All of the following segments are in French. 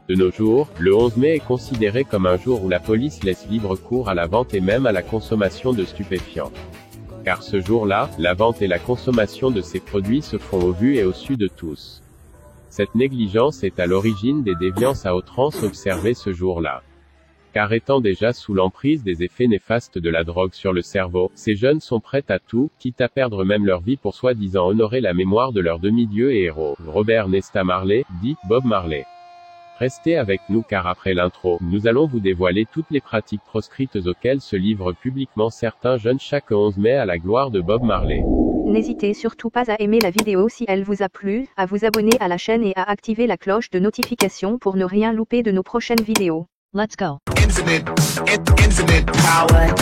De nos jours, le 11 mai est considéré comme un jour où la police laisse libre cours à la vente et même à la consommation de stupéfiants. Car ce jour-là, la vente et la consommation de ces produits se font au vu et au su de tous. Cette négligence est à l'origine des déviances à outrance observées ce jour-là. Car étant déjà sous l'emprise des effets néfastes de la drogue sur le cerveau, ces jeunes sont prêts à tout, quitte à perdre même leur vie pour soi-disant honorer la mémoire de leur demi-dieu et héros, Robert Nesta Marley, dit Bob Marley. Restez avec nous car après l'intro, nous allons vous dévoiler toutes les pratiques proscrites auxquelles se livrent publiquement certains jeunes chaque 11 mai à la gloire de Bob Marley. N'hésitez surtout pas à aimer la vidéo si elle vous a plu, à vous abonner à la chaîne et à activer la cloche de notification pour ne rien louper de nos prochaines vidéos. Let's go. Infinite power.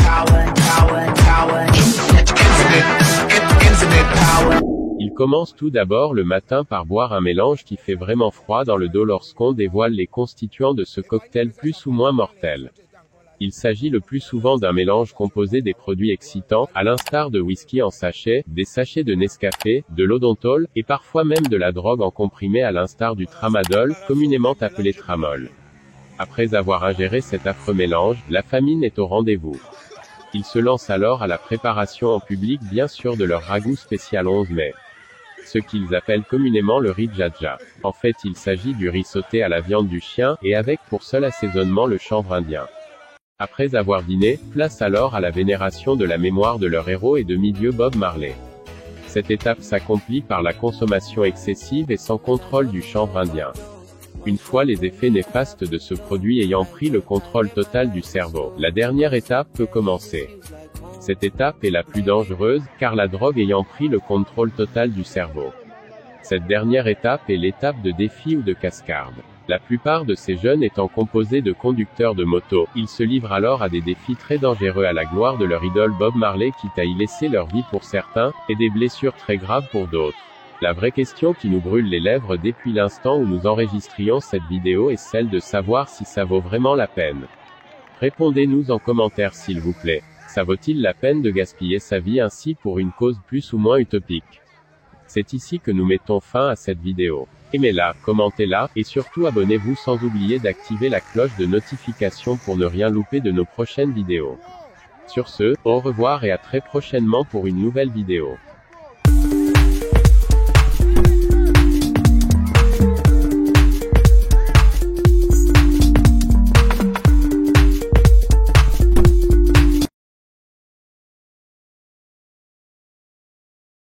Il commence tout d'abord le matin par boire un mélange qui fait vraiment froid dans le dos lorsqu'on dévoile les constituants de ce cocktail plus ou moins mortel. Il s'agit le plus souvent d'un mélange composé des produits excitants, à l'instar de whisky en sachet, des sachets de Nescafé, de l'odontol, et parfois même de la drogue en comprimé à l'instar du tramadol, communément appelé tramol. Après avoir ingéré cet affreux mélange, la famine est au rendez-vous. Ils se lancent alors à la préparation en public bien sûr de leur ragoût spécial 11 mai. Ce qu'ils appellent communément le riz djadja. En fait il s'agit du riz sauté à la viande du chien, et avec pour seul assaisonnement le chanvre indien. Après avoir dîné, place alors à la vénération de la mémoire de leur héros et demi-dieu Bob Marley. Cette étape s'accomplit par la consommation excessive et sans contrôle du chanvre indien. Une fois les effets néfastes de ce produit ayant pris le contrôle total du cerveau, la dernière étape peut commencer. Cette étape est la plus dangereuse, car la drogue ayant pris le contrôle total du cerveau. Cette dernière étape est l'étape de défi ou de cascade. La plupart de ces jeunes étant composés de conducteurs de moto, ils se livrent alors à des défis très dangereux à la gloire de leur idole Bob Marley quitte à y laisser leur vie pour certains, et des blessures très graves pour d'autres. La vraie question qui nous brûle les lèvres depuis l'instant où nous enregistrions cette vidéo est celle de savoir si ça vaut vraiment la peine. Répondez-nous en commentaire s'il vous plaît. Ça vaut-il la peine de gaspiller sa vie ainsi pour une cause plus ou moins utopique? C'est ici que nous mettons fin à cette vidéo. Aimez-la, commentez-la, et surtout abonnez-vous sans oublier d'activer la cloche de notification pour ne rien louper de nos prochaines vidéos. Sur ce, au revoir et à très prochainement pour une nouvelle vidéo.